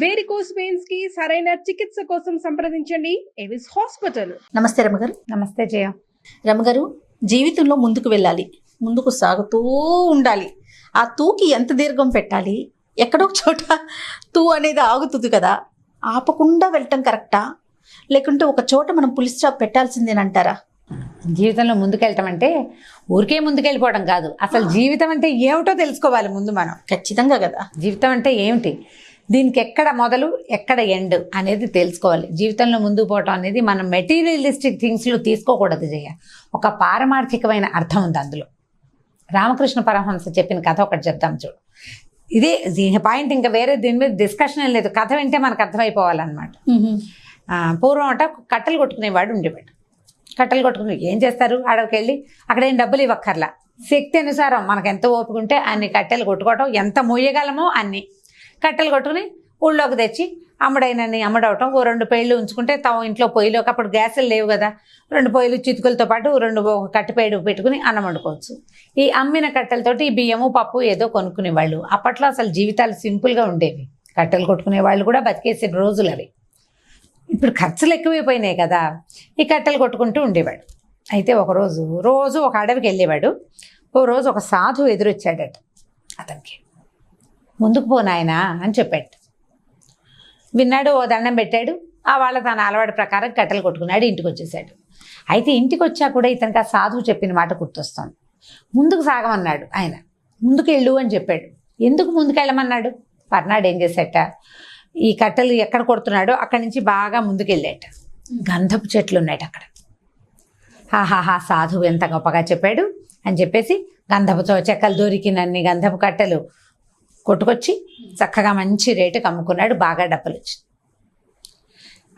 Varicose veins కి సరైన చికిత్స కోసం సంప్రదించండి ఎవిస్ హాస్పిటల్. నమస్తే రమగారు. నమస్తే జయ. రమగారు, జీవితంలో ముందుకు వెళ్ళాలి, ముందుకు సాగుతూ ఉండాలి. ఆ తూకి ఎంత దీర్ఘం పెట్టాలి? ఎక్కడో చోట తూ అనేది ఆగుతుంది కదా, ఆపకుండా వెళ్ళటం కరెక్టా, లేకుంటే ఒక చోట మనం పులి స్టాప్ పెట్టాల్సిందేనంటారా? జీవితంలో ముందుకెళ్ళటం అంటే ఊరికే ముందుకెళ్ళిపోవడం కాదు, అసలు జీవితం అంటే ఏమిటో తెలుసుకోవాలి ముందు మనం. ఖచ్చితంగా కదా. జీవితం అంటే ఏమిటి, దీనికి ఎక్కడ మొదలు ఎక్కడ ఎండ్ అనేది తెలుసుకోవాలి. జీవితంలో ముందుకు పోవటం అనేది మనం మెటీరియలిస్టిక్ థింగ్స్లో తీసుకోకూడదు జయ. ఒక పారమార్థికమైన అర్థం ఉంది అందులో. రామకృష్ణ పరమహంస చెప్పిన కథ ఒకటి చెప్తాం చూడు. ఇదే పాయింట్, ఇంకా వేరే దీని మీద డిస్కషన్ ఏం లేదు. కథ వింటే మనకు అర్థమైపోవాలన్నమాట. పూర్వం అంట కట్టెలు కొట్టుకునేవాడు ఉండేవాడు. కట్టెలు కొట్టుకుని ఏం చేస్తారు, అడవికి వెళ్ళి అక్కడ ఏం డబ్బులు ఇవ్వక్కర్లా, శక్తి అనుసారం మనకు ఎంత ఓపిక ఉంటే అన్ని కట్టెలు కొట్టుకోవటం, ఎంత మొయ్యగలమో అన్ని కట్టెలు కొట్టుకుని ఊళ్ళోకి తెచ్చి అమ్మడైనని అమ్మడవటం. ఓ 2 పేళ్ళు ఉంచుకుంటే తమ ఇంట్లో పొయ్యిలోకి, అప్పుడు గ్యాసులు లేవు కదా, 2 పొయ్యిలు చితుకులతో పాటు 2 కట్టెపేడు పెట్టుకుని అన్నం వండుకోవచ్చు. ఈ అమ్మిన కట్టెలతోటి ఈ బియ్యము పప్పు ఏదో కొనుక్కునేవాళ్ళు. అప్పట్లో అసలు జీవితాలు సింపుల్గా ఉండేవి. కట్టెలు కొట్టుకునే వాళ్ళు కూడా బతికేసిన రోజులు అవి. ఇప్పుడు ఖర్చులు ఎక్కువైపోయినాయి కదా, ఈ కట్టెలు కొట్టుకుంటూ ఉండేవాడు. అయితే రోజు ఒక అడవికి వెళ్ళేవాడు. ఓ రోజు ఒక సాధువు ఎదురొచ్చాడట అతనికి. ముందుకు పోనాయనా అని చెప్పాడు. విన్నాడు, ఓ దండం పెట్టాడు. ఆ వాళ్ళ తన అలవాటు ప్రకారం కట్టెలు కొట్టుకున్నాడు, ఇంటికి వచ్చేసాడు. అయితే ఇంటికి వచ్చా కూడా ఇతనికి ఆ సాధువు చెప్పిన మాట గుర్తొస్తుంది. ముందుకు సాగమన్నాడు ఆయన, ముందుకు వెళ్ళు అని చెప్పాడు. ఎందుకు ముందుకు వెళ్ళమన్నాడు? పర్నాడు ఏం చేసేట, ఈ కట్టెలు ఎక్కడ కొడుతున్నాడో అక్కడి నుంచి బాగా ముందుకు వెళ్ళేట. గంధపు చెట్లు ఉన్నాయట అక్కడ. హాహాహా, సాధువు ఎంత గొప్పగా చెప్పాడు అని చెప్పేసి గంధపు చెక్కలు దొరికినన్ని గంధపు కట్టెలు కొట్టుకొచ్చి చక్కగా మంచి రేటుకి అమ్ముకున్నాడు. బాగా డబ్బులు వచ్చింది.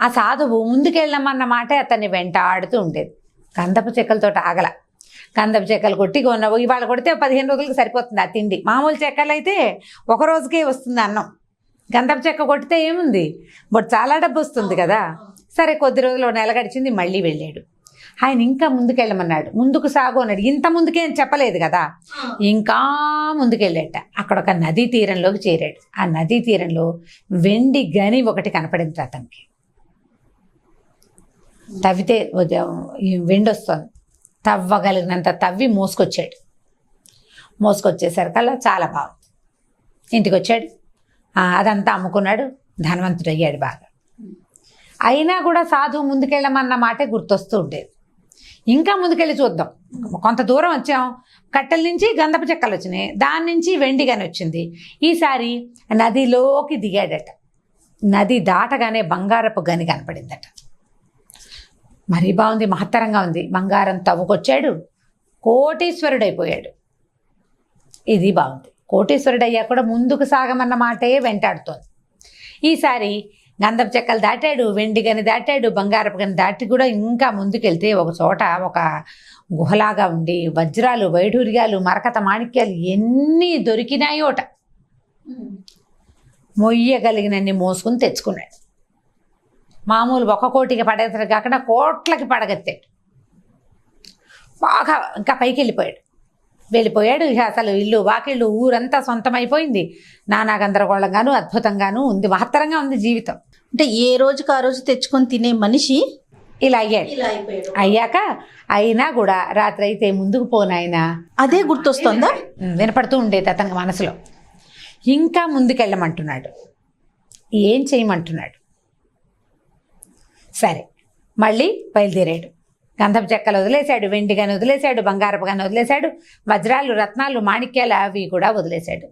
ఆ సాధువు ముందుకెళ్ళమన్న మాటే అతన్ని వెంటాడుతూ ఉండేది. గంధపు చెక్కలతో ఆగల. గంధపు చెక్కలు కొట్టి కొన్నావు, ఇవాళ కొడితే 15 రోజులకు సరిపోతుంది ఆ తిండి. మామూలు చెక్కలు అయితే ఒక రోజుకే వస్తుంది అన్నం. గంధపు చెక్క కొట్టితే ఏముంది, బట్ చాలా డబ్బు వస్తుంది కదా. సరే, కొద్ది రోజులు నెల గడిచింది, మళ్ళీ వెళ్ళాడు. ఆయన ఇంకా ముందుకెళ్ళమన్నాడు. ముందుకు సాగు అన్నాడు. ఇంత ముందుకే అని చెప్పలేదు కదా, ఇంకా ముందుకెళ్ళాట. అక్కడ ఒక నదీ తీరంలోకి చేరాడు. ఆ నదీ తీరంలో వెండి గని ఒకటి కనపడింది అతనికి. తవ్వితే వెండి వస్తుంది. తవ్వగలిగినంత తవ్వి మోసుకొచ్చేసరికల్లా చాలా బాగుంది. ఇంటికి వచ్చాడు, అదంతా అమ్ముకున్నాడు, ధనవంతుడు అయ్యాడు బాగా. అయినా కూడా సాధువు ముందుకెళ్ళమన్న మాటే గుర్తొస్తూ ఉండేది. ఇంకా ముందుకెళ్ళి చూద్దాం, కొంత దూరం వచ్చాం, కట్టెల నుంచి గంధపు చెక్కలు వచ్చినాయి, దాని నుంచి వెండి గని వచ్చింది. ఈసారి నదిలోకి దిగాడట. నది దాటగానే బంగారపు గని కనపడిందట. మరీ బాగుంది, మహత్తరంగా ఉంది. బంగారం తవ్వుకొచ్చాడు, కోటీశ్వరుడైపోయాడు. ఇది బాగుంది. కోటీశ్వరుడయ్యా కూడా ముందుకు సాగమన్న మాటే వెంటాడుతోంది. ఈసారి గంధపు చెక్కలు దాటాడు, వెండి గని దాటాడు, బంగారపు గని దాటి కూడా ఇంకా ముందుకెళ్తే ఒక చోట ఒక గుహలాగా ఉండి వజ్రాలు, వైఢూర్యాలు, మరకత మాణిక్యాలు ఎన్ని దొరికినాయోట. మొయ్యగలిగినన్ని మోసుకుని తెచ్చుకున్నాడు. మామూలు 1 కోటికి పడేసరి కాకుండా కోట్లకి పడగెత్తాడు. బాగా ఇంకా పైకి వెళ్ళిపోయాడు. అసలు ఇల్లు వాకిళ్ళు ఊరంతా సొంతమైపోయింది. నానా గందరగోళంగాను అద్భుతంగాను ఉంది, మహత్తరంగా ఉంది జీవితం. అంటే ఏ రోజుకి ఆ రోజు తెచ్చుకొని తినే మనిషి ఇలా అయ్యాడు. అయ్యాక అయినా కూడా రాత్రి అయితే ముందుకు పోనాయనా అదే గుర్తొస్తుందా, వినపడుతూ ఉండేది అతనికి మనసులో. ఇంకా ముందుకెళ్ళమంటున్నాడు, ఏం చేయమంటున్నాడు. సరే, మళ్ళీ బయలుదేరాడు. గంధపు చెక్కలు వదిలేశాడు, వెండి గని వదిలేశాడు, బంగారపు గని వదిలేశాడు, వజ్రాలు, రత్నాలు, మాణిక్యాలు అవి కూడా వదిలేశాడు.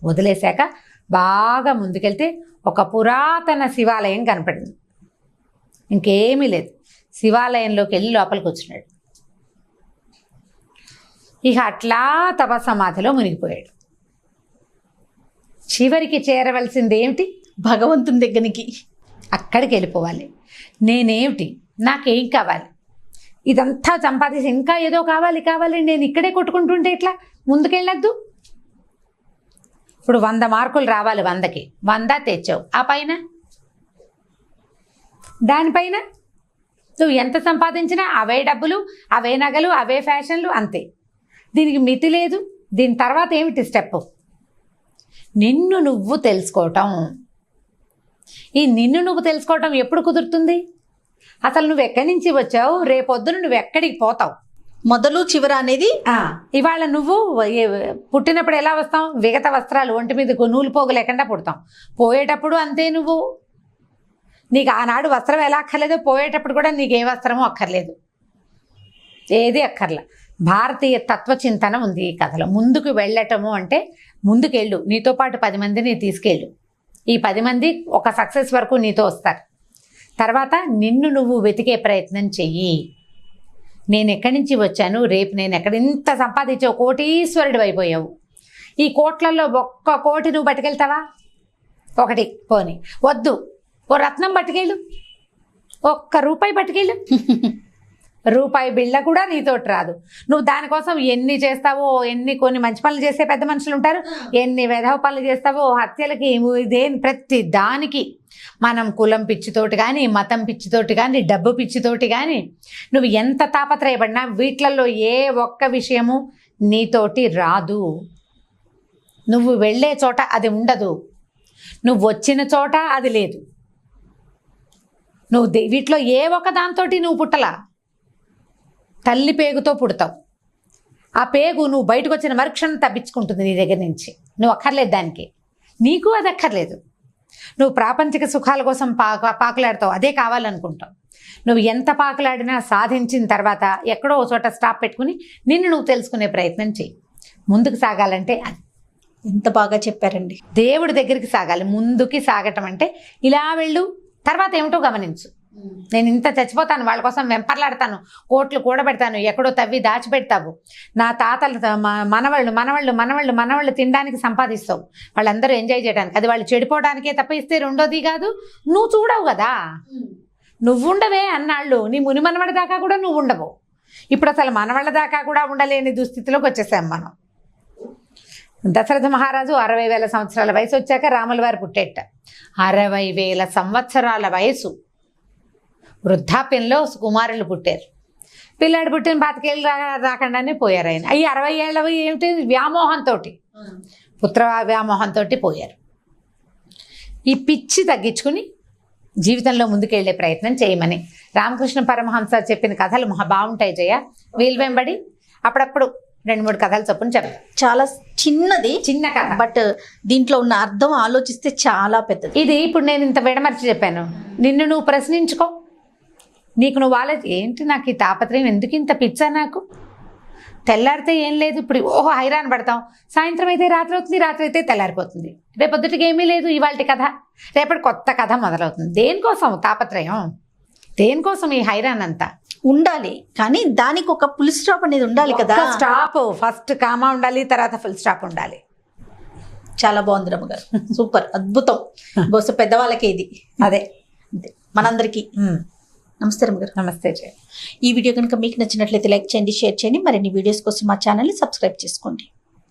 వదిలేశాక బాగా ముందుకెళ్తే ఒక పురాతన శివాలయం కనపడింది. ఇంకేమీ లేదు. శివాలయంలోకి వెళ్ళి లోపలికి వచ్చినాడు. ఇక అట్లా తపసమాధిలో మునిగిపోయాడు. చివరికి చేరవలసింది ఏమిటి? భగవంతుని దగ్గరికి. అక్కడికి వెళ్ళిపోవాలి. నేనేమిటి, నాకేం కావాలి, ఇదంతా సంపాదించి ఇంకా ఏదో కావాలి, నేను ఇక్కడే కొట్టుకుంటుంటే ఇట్లా ముందుకెళ్ళొద్దు. ఇప్పుడు 100 మార్కులు రావాలి, 100కి 100 తెచ్చావు. ఆ పైన దానిపైన నువ్వు ఎంత సంపాదించినా అవే డబ్బులు, అవే నగలు, అవే ఫ్యాషన్లు, అంతే. దీనికి మితి లేదు. దీని తర్వాత ఏమిటి స్టెప్? నిన్ను నువ్వు తెలుసుకోవటం. ఈ నిన్ను నువ్వు తెలుసుకోవటం ఎప్పుడు కుదురుతుంది? అసలు నువ్వు ఎక్కడి నుంచి వచ్చావు, రేపొద్దున నువ్వు ఎక్కడికి పోతావు? మొదలు చివర అనేది ఇవాళ నువ్వు పుట్టినప్పుడు ఎలా వస్తాం? విగత వస్త్రాలు ఒంటి మీద నూలు పోగు లేకుండా పుడతాం. పోయేటప్పుడు అంతే. నువ్వు నీకు ఆనాడు వస్త్రం ఎలా అక్కర్లేదో పోయేటప్పుడు కూడా నీకు ఏ వస్త్రమో అక్కర్లేదు, ఏది అక్కర్లే. భారతీయ తత్వచింతన ఉంది ఈ కథలో. ముందుకు వెళ్ళటము అంటే ముందుకెళ్ళు, నీతో పాటు 10 మందిని తీసుకెళ్ళు. ఈ 10 మంది ఒక సక్సెస్ వరకు నీతో వస్తారు. తర్వాత నిన్ను నువ్వు వెతికే ప్రయత్నం చెయ్యి. నేను ఎక్కడి నుంచి వచ్చాను, రేపు నేను ఎక్కడ ఇంత సంపాదించావు, కోటీశ్వరుడు అయిపోయావు. ఈ కోట్లలో 1 కోటి నువ్వు పట్టుకెళ్తావా? 1 పోని వద్దు, ఓ రత్నం పట్టుకెళ్ళు, 1 రూపాయి పట్టుకెళ్ళు. రూపాయి బిళ్ళ కూడా నీతోటి రాదు. నువ్వు దానికోసం ఎన్ని చేస్తావో, కొన్ని మంచి పనులు చేసే పెద్ద మనుషులు ఉంటారు, ఎన్ని వెధవ పనులు చేస్తావో, హత్యలకి, ప్రతి దానికి మనం కులం పిచ్చితోటి కానీ, మతం పిచ్చితోటి కానీ, డబ్బు పిచ్చితోటి కానీ నువ్వు ఎంత తాపత్రయపడినా వీటిలలో ఏ ఒక్క విషయము నీతోటి రాదు. నువ్వు వెళ్ళే చోట అది ఉండదు, నువ్వు వచ్చిన చోట అది లేదు. నువ్వు వీటిలో ఏ ఒక్క దాంతోటి నువ్వు పుట్టలా. తల్లి పేగుతో పుడతావు. ఆ పేగు నువ్వు బయటకు వచ్చిన మరుక్షణం తప్పించుకుంటుంది నీ దగ్గర నుంచి. నువ్వు అక్కర్లేదు దానికి, నీకు అది అక్కర్లేదు. నువ్వు ప్రాపంచిక సుఖాల కోసం పాకులాడతావు, అదే కావాలనుకుంటావు. నువ్వు ఎంత పాకులాడినా సాధించిన తర్వాత ఎక్కడో ఒక చోట స్టాప్ పెట్టుకుని నిన్ను నువ్వు తెలుసుకునే ప్రయత్నం చెయ్యి. ముందుకు సాగాలంటే ఎంత బాగా చెప్పారండి. దేవుడి దగ్గరికి సాగాలి. ముందుకి సాగటం అంటే ఇలా వెళ్ళు, తర్వాత ఏమిటో గమనించు. నేను ఇంత చచ్చిపోతాను, వాళ్ళ కోసం వెంపర్లాడతాను, కోట్లు కూడబెడతాను, ఎక్కడో తవ్వి దాచిపెడతావు. నా తాతలు మనవాళ్ళు తినడానికి సంపాదిస్తావు, వాళ్ళందరూ ఎంజాయ్ చేయడానికి. అది వాళ్ళు చెడిపోవడానికే తప్ప ఇస్తే రెండోది కాదు. నువ్వు చూడవు కదా, నువ్వు ఉండవే అన్నాళ్ళు. నీ ముని మనవడి దాకా కూడా నువ్వు ఉండవు. ఇప్పుడు అసలు మనవాళ్ళ దాకా కూడా ఉండలేని దుస్థితిలోకి వచ్చేసాం మనం. దశరథ మహారాజు 60,000 సంవత్సరాల వయసు వచ్చాక రాముల వారు పుట్టేట. 60,000 సంవత్సరాల వయసు వృద్ధాప్యంలో కుమారులు పుట్టారు. పిల్లాడు పుట్టిన 25 రాకుండానే పోయారు ఆయన. అవి 60 ఏళ్ళవి ఏమిటి, వ్యామోహంతో, పుత్ర వ్యామోహంతో పోయారు. ఈ పిచ్చి తగ్గించుకుని జీవితంలో ముందుకెళ్లే ప్రయత్నం చేయమని రామకృష్ణ పరమహంస చెప్పిన కథలు బాగుంటాయి జయ. వీలు వెంబడి అప్పుడప్పుడు 2-3 కథలు చొప్పున చెప్తాను. చాలా చిన్న కథ, బట్ దీంట్లో ఉన్న అర్థం ఆలోచిస్తే చాలా పెద్దది. ఇది ఇప్పుడు నేను ఇంత విడమర్చి చెప్పాను. నిన్ను నువ్వు ప్రశ్నించుకో. నీకు నువ్వు ఏంటి నాకు ఈ తాపత్రయం, ఎందుకు ఇంత పిచ్చా నాకు? తెల్లారితే ఏం లేదు, ఇప్పుడు హైరాన్ పడతాం. సాయంత్రం అయితే రాత్రి అవుతుంది, రాత్రి అయితే తెల్లారిపోతుంది. రేపొద్దుటికి ఏమీ లేదు, ఇవాళ కథ, రేపటి కొత్త కథ మొదలవుతుంది. దేనికోసం తాపత్రయం, దేనికోసం ఈ హైరాన్ అంతా? ఉండాలి, కానీ దానికి ఒక ఫుల్ స్టాప్ అనేది ఉండాలి కదా. స్టాప్, ఫస్ట్ కామా ఉండాలి, తర్వాత ఫుల్ స్టాప్ ఉండాలి. చాలా బాగుంది రమ్మగారు, సూపర్, అద్భుతం. బహుశా పెద్దవాళ్ళకి ఇది అదే మనందరికీ. నమస్తే రమ్మగారు. నమస్తే. ఈ వీడియో కనుక మీకు నచ్చినట్లయితే లైక్ చేయండి, షేర్ చేయండి. మరిన్ని వీడియోస్ కోసం మా ఛానల్ని సబ్స్క్రైబ్ చేసుకోండి.